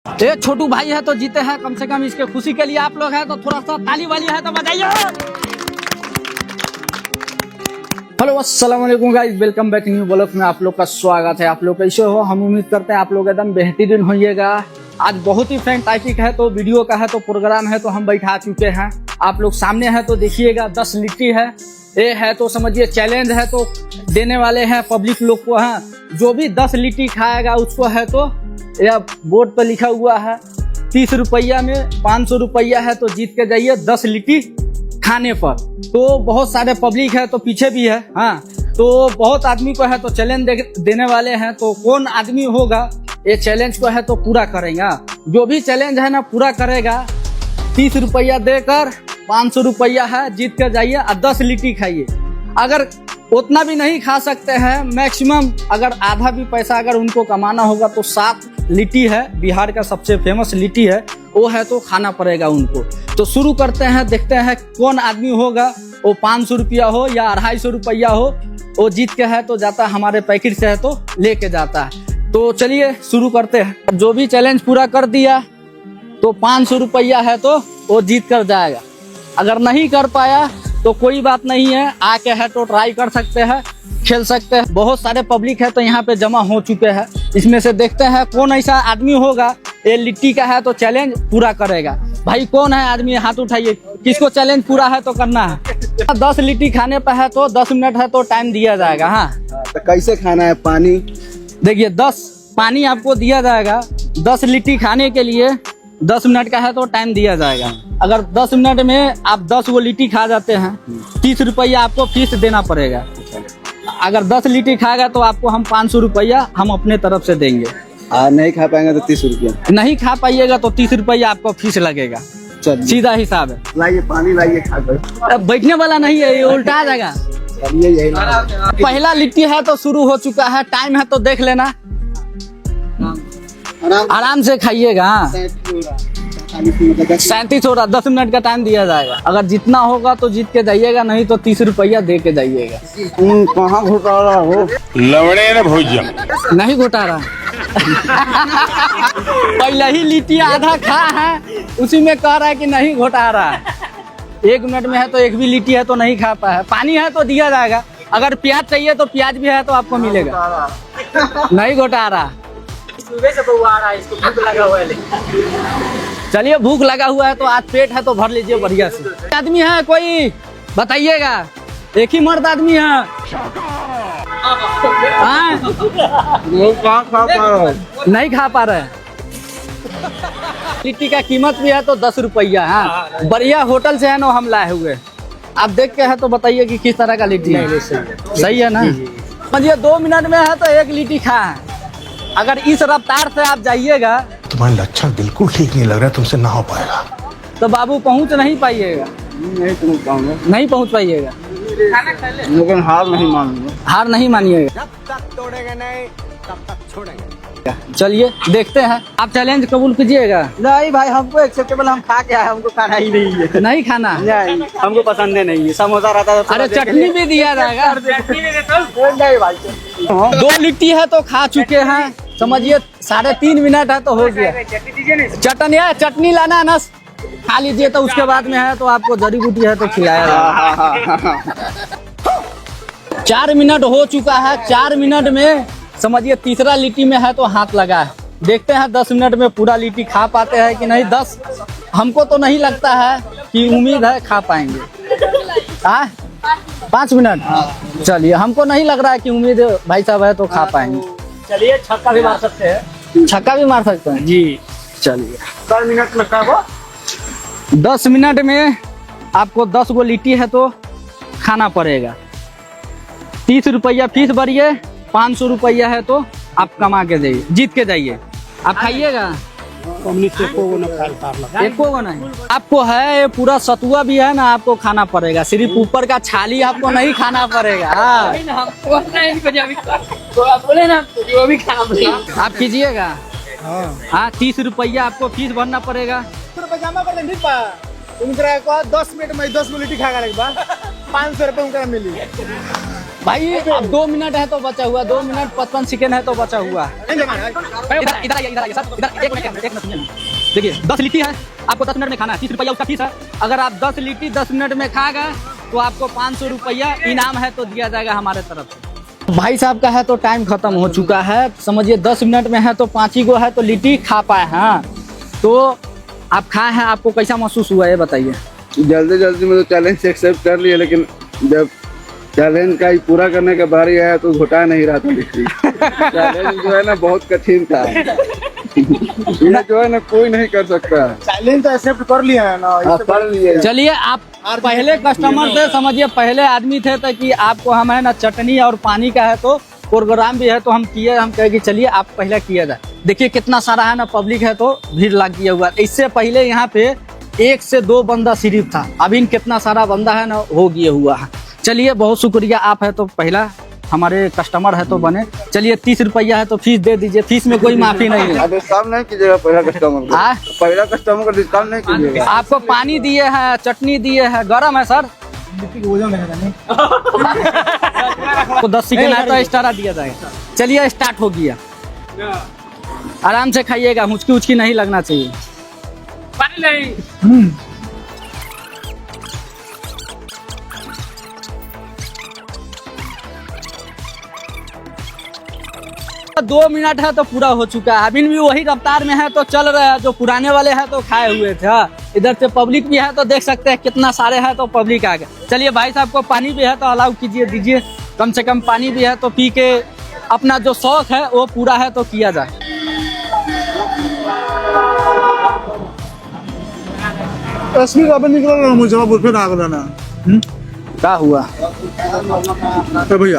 ये छोटू भाई है तो जीते हैं, कम से कम इसके खुशी के लिए आप लोग हैं तो थोड़ा सा ताली वाली है तो बजाइए। हेलो अस्सलाम वालेकुम guys, welcome back new blog में आप लोग का स्वागत है। आप लोग कैसे हो? हम उम्मीद करते हैं आप लोग एकदम बेहतरीन होइएगा। आज बहुत ही फैंटास्टिक है, तो वीडियो का है तो प्रोग्राम है तो हम बैठा चुके हैं। आप लोग सामने है तो देखिएगा 10 लिट्टी है, ये है तो समझिए चैलेंज है तो देने वाले हैं पब्लिक लोग को। हैं जो भी 10 लिट्टी खाएगा उसको है तो यह बोर्ड पर लिखा हुआ है 30 रुपया में 500 रुपया है तो जीत के जाइए 10 लिट्टी खाने पर। तो बहुत सारे पब्लिक है तो पीछे भी है, हाँ तो बहुत आदमी को है तो चैलेंज देने वाले हैं। तो कौन आदमी होगा ये चैलेंज को है तो पूरा करेगा। जो भी चैलेंज है ना पूरा करेगा 30 रुपया देकर 500 रुपया है, जीत कर जाइए और 10 लिट्टी खाइए। अगर उतना भी नहीं खा सकते हैं, मैक्सिमम अगर आधा भी पैसा अगर उनको कमाना होगा तो 7 लिट्टी है, बिहार का सबसे फेमस लिट्टी है, वो है तो खाना पड़ेगा उनको। तो शुरू करते हैं, देखते हैं कौन आदमी होगा, वो 500 रुपया हो या 250 रुपया हो, वो जीत के है तो जाता है हमारे पैकेट से है तो लेके जाता है। तो चलिए शुरू करते हैं। जो भी चैलेंज पूरा कर दिया तो 500 रुपया है तो वो जीत कर जाएगा। अगर नहीं कर पाया तो कोई बात नहीं है, आके है तो ट्राई कर सकते हैं, खेल सकते हैं। बहुत सारे पब्लिक है तो यहाँ पे जमा हो चुके हैं। इसमें से देखते हैं कौन ऐसा आदमी होगा ये लिट्टी का है तो चैलेंज पूरा करेगा। भाई कौन है आदमी, हाथ उठाइए, किसको चैलेंज पूरा है तो करना है। 10 लिट्टी खाने पर है तो 10 मिनट है तो टाइम दिया जाएगा। हाँ तो कैसे खाना है? पानी देखिए 10 पानी आपको दिया जाएगा। 10 लिट्टी खाने के लिए 10 मिनट का है तो टाइम दिया जाएगा। अगर 10 मिनट में आप 10 वो लिट्टी खा जाते हैं 30 रुपया आपको फीस देना पड़ेगा। अगर 10 लिट्टी खाएगा तो आपको हम 500 रुपया हम अपने तरफ से देंगे। नहीं खा पाएंगे तो 30 रुपया। नहीं खा पाइएगा तो 30 रुपया आपको फीस लगेगा। सीधा हिसाब है। लाइए पानी लाइए, खा कर। बैठने वाला नहीं है, ये उल्टा जाएगा। यही पहला लिट्टी है तो शुरू हो चुका है, टाइम है तो देख लेना, आराम से खाइएगा। 37 हो रहा, 10 मिनट का टाइम दिया जाएगा। अगर जितना होगा तो जीत के जाइएगा, नहीं तो 30 रुपया दे के जाइएगा। कहाँ घोटाला हो? लवड़े न भोजन नहीं घोटा रहा पहले ही लिट्टी आधा खा है, उसी में कह रहा है कि नहीं घोटा रहा है। 1 मिनट में है तो एक भी लिट्टी है तो नहीं खा पाया। पानी है तो दिया जाएगा। अगर प्याज चाहिए तो प्याज भी है तो आपको मिलेगा। नहीं घोटा रहा। सुबह से बउआ रहा है, इसको भूख लगा हुआ है। चलिए भूख लगा हुआ है तो आज पेट है तो भर लीजिए बढ़िया से। आदमी है कोई बताइएगा? एक ही मर्द आदमी है। नहीं खा पा रहे। लिट्टी का कीमत भी है तो 10 रुपया है। बढ़िया होटल से है ना हम लाए हुए। आप देख के है तो बताइए कि किस तरह का लिट्टी है। सही है ना? समझिए 2 मिनट में है तो 1 लिट्टी खा है। अगर इस रफ्तार से आप जाइएगा, तुम्हारा लक्षण बिल्कुल ठीक नहीं लग रहा है, तुमसे ना हो पाएगा। तो बाबू पहुंच नहीं पाइएगा। नहीं पहुँच पाऊंगा। नहीं पहुंच पाइएगा, लेकिन हार नहीं मानूंगा। हार नहीं मानिएगा। जब तक तोड़ेंगे नहीं तब तक छोड़ेंगे। चलिए देखते हैं, आप चैलेंज कबूल कीजिएगा। नहीं भाई, हमको एक्सेप्टेबल, हम खा के आए, हमको खाना ही नहीं है। नहीं खाना? नहीं, हमको पसंद नहीं है। समोसा रहता है। अरे चटनी भी दिया जाएगा। नहीं भाई, 2 लिट्टी है तो खा चुके हैं, समझिए 3.5 मिनट है तो हो गया। चटनी है, चटनी लाना है ना, खा लीजिए। तो उसके बाद में है तो आपको जड़ी बूटी है तो खिलाया जाएगा। 4 मिनट हो चुका है। 4 मिनट में समझिए तीसरा लिट्टी में है तो हाथ लगा है। देखते हैं 10 मिनट में पूरा लिट्टी खा पाते हैं कि नहीं। 10 हमको तो नहीं लगता है कि उम्मीद है खा पाएंगे। 5 मिनट चलिए, हमको नहीं लग रहा है कि उम्मीद भाई साहब है तो खा पाएंगे। चलिए छक्का भी मार सकते हैं। छक्का भी मार सकते हैं जी। चलिए 10 मिनट में खाओ। 10 मिनट में आपको 10 गो लिट्टी है तो खाना पड़ेगा। 30 रुपया फीस भरिए, 500 रुपया है तो आप कमा के जाइए, जीत के जाइए। आप खाइएगा? एको को नहीं। आपको है ये पूरा सतुआ भी है ना, आपको खाना पड़ेगा। सिर्फ ऊपर का छाली आपको नहीं खाना पड़ेगा। आप कीजिएगा। हाँ 30 रुपया आपको फीस भरना पड़ेगा। जमा कर दें, ठीक बा? उनकरा को 10 मिनट में 10 गो लिट्टी खा के 500 रुपये उनकरा मिली। भाई अब 2 मिनट है तो बचा हुआ, 2 मिनट 55 सेकेंड है तो बचा हुआ। इधर आइए सर, इधर एक मिनट सुनिए। देखिए 10 लिट्टी है, आपको 10 मिनट में खाना है, 30 रुपया उसका फीस है। अगर आप 10 लिट्टी 10 मिनट में खा गए तो आपको 500 रुपया इनाम है तो दिया जाएगा हमारे तरफ से। भाई साहब का है तो टाइम खत्म हो चुका है, समझिए 10 मिनट में है तो 5 ही गो है तो लिट्टी खा पाए हैं। तो आप खाए हैं, आपको कैसा महसूस हुआ है बताइए। जल्दी जल्दी में तो चैलेंज एक्सेप्ट कर लिया, लेकिन जब चैलेंज का ही पूरा करने का बारी आया तो घुटा नहीं रहा था लिट्टी। चैलेंज जो है ना बहुत कठिन था। ये जो है ना कोई नहीं कर सकता। चैलेंज तो एक्सेप्ट कर लिया है ना, आप कर लिए। चलिए आप पहले कस्टमर थे, समझिए पहले आदमी थे तो कि आपको हम है ना चटनी और पानी का है तो प्रोग्राम भी है तो हम किए, हम कहे कि चलिए आप पहले किया जाए। देखिए कितना सारा है ना पब्लिक है तो भीड़ लग गया हुआ। इससे पहले यहाँ पे 1 से 2 बंदा सिर्फ था, अभी कितना सारा बंदा है ना हो गया हुआ है। चलिए बहुत शुक्रिया, आप है तो पहला हमारे कस्टमर है तो बने। चलिए 30 रुपया है तो फीस दे दीजिए, फीस में कोई माफी नहीं है। डिस्काउंट नहीं कीजिएगा पहला कस्टमर को, पहला कस्टमर को डिस्काउंट नहीं कीजिएगा। आपको पानी दिए हैं, चटनी दिए हैं, गरम है सर। तो 10 सेकेंड है तो एक्स्ट्रा दिया जाएगा। चलिए स्टार्ट हो गया, आराम से खाइएगा, मुचकी उचकी नहीं लगना चाहिए। पानी नहीं 2 मिनट है तो पूरा हो चुका है, अभी भी वही रफ्तार में है तो चल रहे हैं। जो पुराने वाले हैं तो खाए हुए थे। इधर से पब्लिक भी है तो देख सकते हैं कितना सारे है तो पब्लिक आ गए। चलिए भाई साहब को पानी भी है तो अलाउ कीजिए, दीजिए कम से कम पानी भी है तो पी के अपना जो शौक है वो पूरा है तो किया जाए। निकल मुजफ्फरपुर फिर आ गया ना क्या हुआ भैया?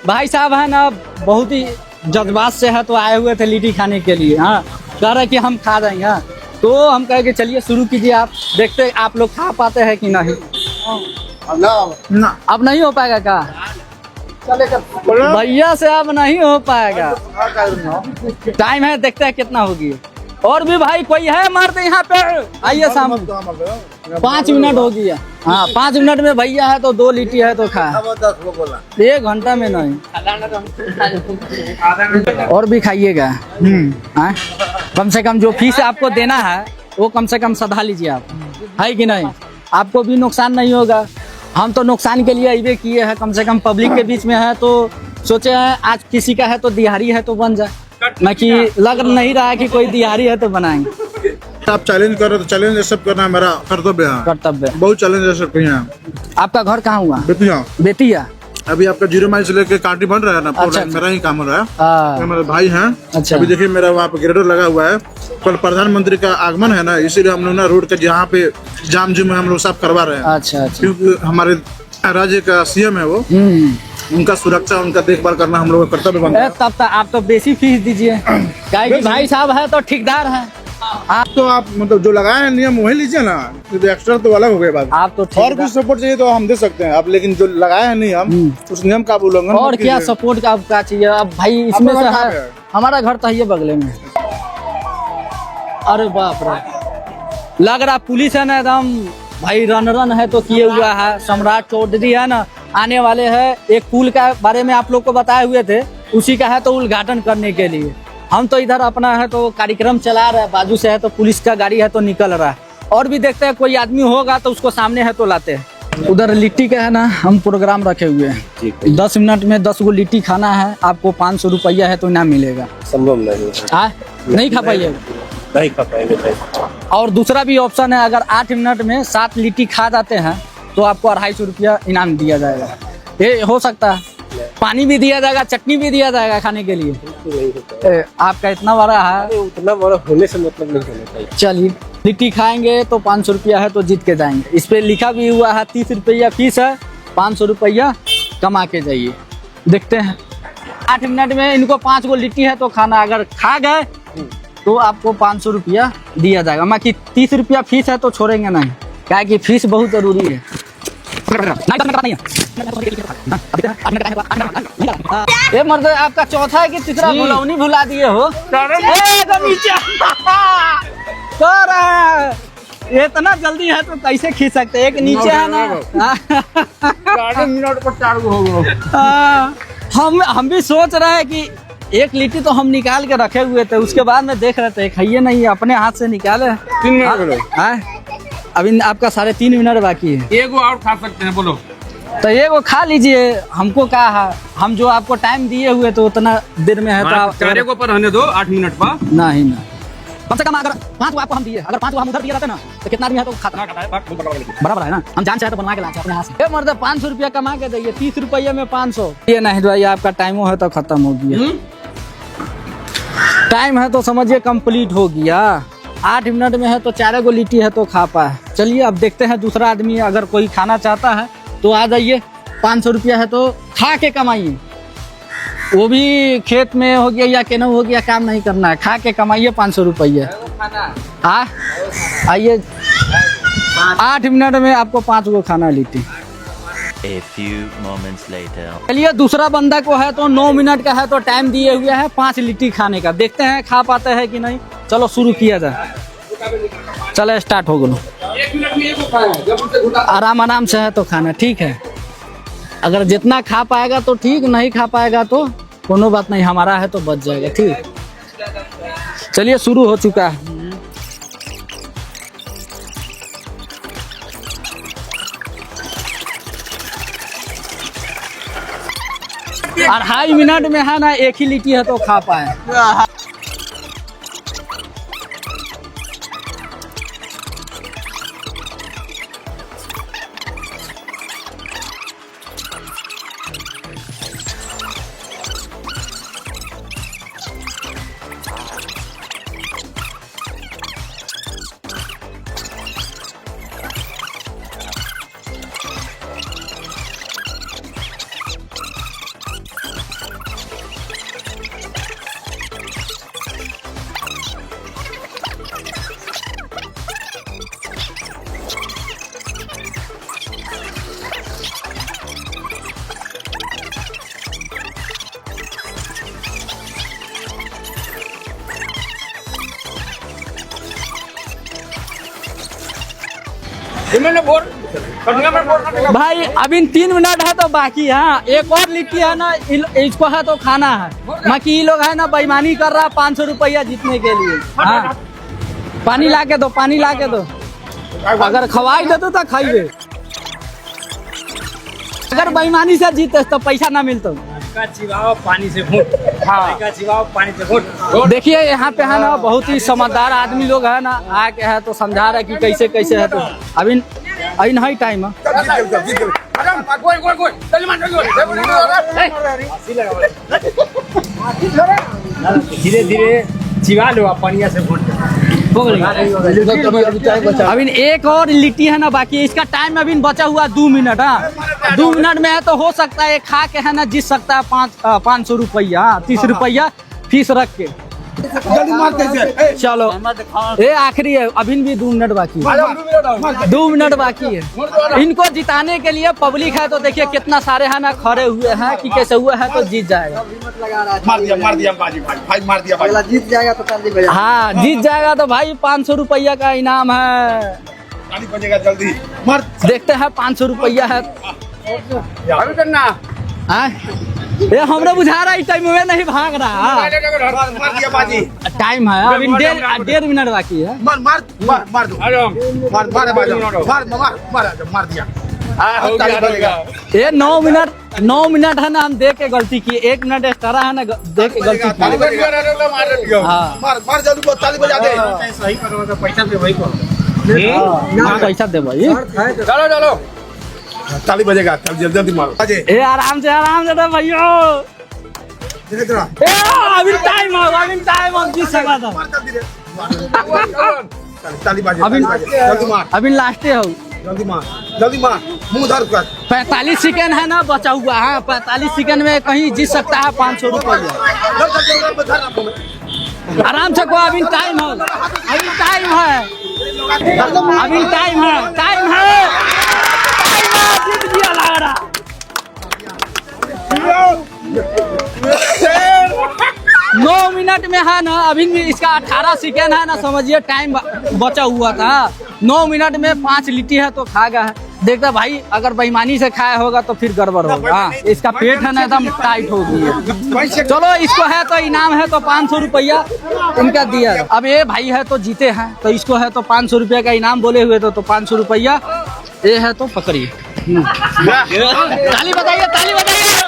भाई साहब है ना बहुत ही जज्बात से है तो आए हुए थे लिट्टी खाने के लिए। हाँ कह रहे कि हम खा जाएंगे। हाँ तो हम कहे कि चलिए शुरू कीजिए, आप देखते आप लोग खा पाते हैं कि नहीं। अब नहीं हो पाएगा क्या भैया से, अब नहीं हो पाएगा, टाइम है देखते हैं कितना होगी। और भी भाई कोई है मर्द यहाँ पे, आइए सामने। 5 मिनट हो गया। हाँ 5 मिनट में भैया है तो 2 लिट्टी है तो खा, 1 घंटा में नहीं। और भी खाइएगा। कम से कम जो फीस आपको देना है वो कम से कम सधा लीजिए आप, है कि नहीं। आपको भी नुकसान नहीं होगा, हम तो नुकसान के लिए ये किए हैं। कम से कम पब्लिक के बीच में है तो सोचे हैं आज किसी का है तो दिहाड़ी है तो बन जाए, ना कि लग नहीं रहा है कि कोई दिहाड़ी है तो बनाएंगे। आप चैलेंज कर रहे तो चैलेंज एक्सेप्ट करना मेरा कर्तव्य है। कर्तव्य बहुत चैलेंज एक्सेप्ट किए हैं। आपका घर कहाँ हुआ? बेतिया। बेतिया। अभी आपका 0 माइल से लेके कांटी बन रहा है ना, अच्छा, मेरा ही काम हो रहा है। ये मेरे भाई हैं। अच्छा। अभी देखिए मेरा वहाँ पे ग्रेडर लगा हुआ है, कल प्रधानमंत्री का आगमन है ना, इसीलिए हम लोग ना रोड के जहाँ पे जाम जुम है हम लोग साफ करवा रहे हैं। अच्छा। क्योंकि हमारे राज्य का CM है वो, उनका सुरक्षा उनका देखभाल करना हम लोग का कर्तव्य बनता है। तब तक आप तो बेसी फीस दीजिए, क्या भाई साहब है तो ठेकेदार है। तो आप मतलब जो लगाए हैं नियम वही लीजिए ना, तो एक्स्ट्रा तो अलग हो गया बात। आप तो और कुछ सपोर्ट चाहिए तो हम दे सकते हैं आप, लेकिन जो लगाए हैं नियम उस नियम का उल्लंघन और क्या सपोर्ट का आपका चाहिए। अब भाई इसमें से है, हमारा घर तो है बगले में। अरे बाप रे, लग रहा पुलिस है ना एकदम भाई रन है तो किए हुआ है। सम्राट चौधरी है ना आने वाले हैं, एक पुल का बारे में आप लोग को बताए हुए थे, उसी का है तो उद्घाटन करने के लिए। हम तो इधर अपना है तो कार्यक्रम चला रहे हैं, बाजू से है तो पुलिस का गाड़ी है तो निकल रहा है। और भी देखते हैं कोई आदमी होगा तो उसको सामने है तो लाते हैं। उधर लिट्टी का है ना हम प्रोग्राम रखे हुए हैं, 10 मिनट में 10 गो लिट्टी खाना है, आपको 500 रुपया है तो इनाम मिलेगा। संभव नहीं है, नहीं खा पाइएगा, नहीं खा पाएंगे। और दूसरा भी ऑप्शन है, अगर 8 मिनट में 7 लिट्टी खा जाते हैं तो आपको 250 रुपया इनाम दिया जाएगा। ये हो सकता है, पानी भी दिया जाएगा, चटनी भी दिया जाएगा खाने के लिए। आपका इतना बड़ा है, उतना बड़ा होने से मतलब नहीं होना चाहिए। चलिए लिट्टी खाएंगे तो 500 रुपया है तो जीत के जाएंगे। इस पे लिखा भी हुआ है 30 रुपया फीस है, 500 रुपया कमा के जाइए। देखते हैं 8 मिनट में इनको 5 गो लिट्टी है तो खाना, अगर खा गए तो आपको 500 रुपया दिया जाएगा। बाकी 30 रुपया फीस है तो छोड़ेंगे नहीं, क्या कि फीस बहुत जरूरी है। ये मर्द आपका चौथा है कि तीसरा भुलौनी भुला दिए हो। ये इतना जल्दी है तो कैसे खींच सकते हैं? एक नीचे है ना। मिनट पर 4 गो हो गए। हम भी सोच रहे हैं कि एक लिट्टी तो हम निकाल के रखे हुए थे, उसके बाद में देख रहे थे खाइए नहीं, अपने हाथ से निकाले। 3 मिनट बोलो। अभी आपका 3.5 मिनट बाकी है। एगो और खा सकते हैं, बोलो। तो ये वो खा लीजिए, हमको क्या है, हम जो आपको टाइम दिए हुए तो उतना देर में है तो आप 4 को पर रहने दो 8 मिनट पर। नहीं ना, कम से कम अगर 5 को आपको हम दिए, अगर 5 को हम उधर दिए रहते ना तो कितना आदमी है तो खाता बराबर है ना। हम जान चाहे तो बनवा के लाते अपने हाथ से। मर्द 500 रुपया कमा के देंगे, 30 रुपये में 500। ये नहीं भाई, आपका टाइम है तो खत्म हो गया। टाइम है तो समझिए कंप्लीट हो गया। 8 मिनट में है तो 4 गो लिट्टी है तो खा पाए। चलिए अब देखते हैं दूसरा आदमी अगर कोई खाना चाहता है तो आ जाइए। 500 रुपया है तो खा के कमाइए, वो भी खेत में हो गया या केनौ हो गया, काम नहीं करना है, खा के कमाइए 500 रुपये। आइए 8 मिनट में आपको 5 गो खाना litti. A few moments later. चलिए दूसरा बंदा को है तो 9 मिनट का है तो टाइम दिए हुए है 5 लिट्टी खाने का। देखते हैं खा पाते हैं कि नहीं। चलो शुरू किया जाए। चलो स्टार्ट हो गलो। आराम आराम से है तो खाना ठीक है। अगर जितना खा पाएगा तो ठीक, नहीं खा पाएगा तो कोनो बात नहीं, हमारा है तो बच जाएगा। ठीक, चलिए शुरू हो चुका है। 2.5 मिनट में है ना एक ही लिट्टी है तो खा पाए। भाई अभी 3 मिनट है तो बाकी है। एक और लिट्टी है ना, इसको है तो खाना है। बाकी ये लोग है ना बेईमानी कर रहा 500 रुपया जीतने के लिए। हाँ, पानी ला के दो, पानी ला के दो। अगर खवाई दे तो खाइए, अगर बेईमानी से जीते तो पैसा ना मिलता। पानी से देखिए यहाँ पे है ना बहुत ही समझदार आदमी लोग है ना, आके है तो समझा रहा है कि कैसे कैसे है। तो अभी नहीं टाइम है। धीरे धीरे चिवा लो पानिया से वोट। अभी एक और लिट्टी है ना बाकी, इसका टाइम अभी बचा हुआ 2 मिनट। हाँ 2 मिनट में है तो हो सकता है खा के है ना जीत सकता है 500 रुपया, 30 रुपया फीस रख के। चलो ये आखिरी है, अभी भी 2 मिनट बाकी है। 2 मिनट बाकी है। इनको जिताने के लिए पब्लिक है तो देखिए कितना सारे है ना खड़े हुए हैं कि कैसे हुए है तो जीत जाएगा। जीत जाएगा तो हाँ जीत जाएगा तो भाई 500 रुपया का इनाम है। जल्दी देखते हैं 500 रुपया है। अभी करना ये हमने बुझा रहा है टाइम में नहीं भाग रहा। टाइम है अभी 1.5 मिनट बाकी है। ये 9 मिनट है ना, हम देख के गलती की। 1 मिनट एक्स्ट्रा है ना, देख के गलती की। हाँ पैसा दे भाई। चलो चलो ताली बजेगा, जल्दी मारो। ए आराम से दे भैया। अभी टाइम है जीत सका था। ताली बजे, अभी लास्ट हो। जल्दी मार मुंह धर कर। 45 सेकंड है ना बचा हुआ है। 45 सेकंड में कहीं जीत सकता है 500 रुपया। आराम से को, अभी टाइम है, अभी टाइम है, अभी टाइम है, टाइम है। जीत गया लग रहा। 9 मिनट में है ना, अभी भी इसका 18 सेकंड है ना, समझिए टाइम बचा हुआ था। 9 मिनट में 5 लिट्टी है तो खा गया है। देखता भाई अगर बेईमानी से खाया होगा तो फिर गड़बड़ होगा। हाँ, इसका पेट है ना एकदम टाइट हो गई है। चलो इसको है तो इनाम है तो 500 रुपया इनका दिया। अब ये भाई है तो जीते हैं तो इसको है तो 500 रुपया का इनाम बोले हुए तो 500 रुपया ये है तो पकड़िए। ताली बजाइए, ताली बजाइए।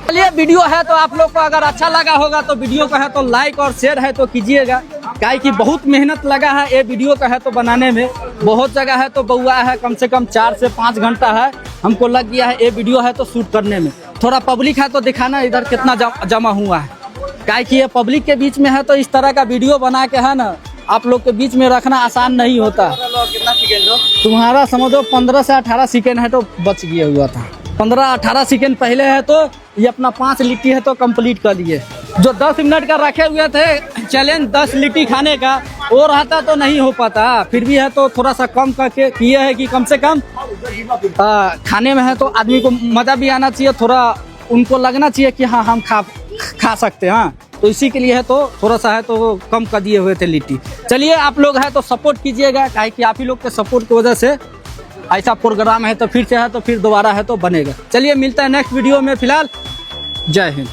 चलिए वीडियो है तो आप लोग को अगर अच्छा लगा होगा तो वीडियो को है तो लाइक और शेयर है तो कीजिएगा। काहे कि बहुत मेहनत लगा है ये वीडियो का है तो बनाने में। बहुत जगह है तो बउआ है, कम से कम 4 से 5 घंटा है हमको लग गया है ये वीडियो है तो शूट करने में। थोड़ा पब्लिक है तो दिखाना इधर कितना जमा हुआ है। काहे कि ये पब्लिक के बीच में है तो इस तरह का वीडियो बना के है ना आप लोग के बीच में रखना आसान नहीं होता। कितना सेकंड हो? तुम्हारा समझो 15 से 18 सेकेंड है तो बच गया हुआ था। 15-18 सेकेंड पहले है तो ये अपना 5 लिट्टी है तो कंप्लीट कर लिए। जो 10 मिनट का रखे हुए थे चैलेंज 10 लिट्टी खाने का वो रहता तो नहीं हो पाता। फिर भी है तो थोड़ा सा कम करके किए है कि कम से कम खाने में है तो आदमी को मजा भी आना चाहिए, थोड़ा उनको लगना चाहिए कि हाँ हम खा सकते हैं। तो इसी के लिए है तो थोड़ा सा है तो कम कर दिए हुए थे लिट्टी। चलिए आप लोग है तो सपोर्ट कीजिएगा, काहे कि आप ही लोग के सपोर्ट की वजह से ऐसा प्रोग्राम है तो फिर से है तो फिर दोबारा है तो बनेगा। चलिए मिलता है नेक्स्ट वीडियो में, फिलहाल जय हिंद।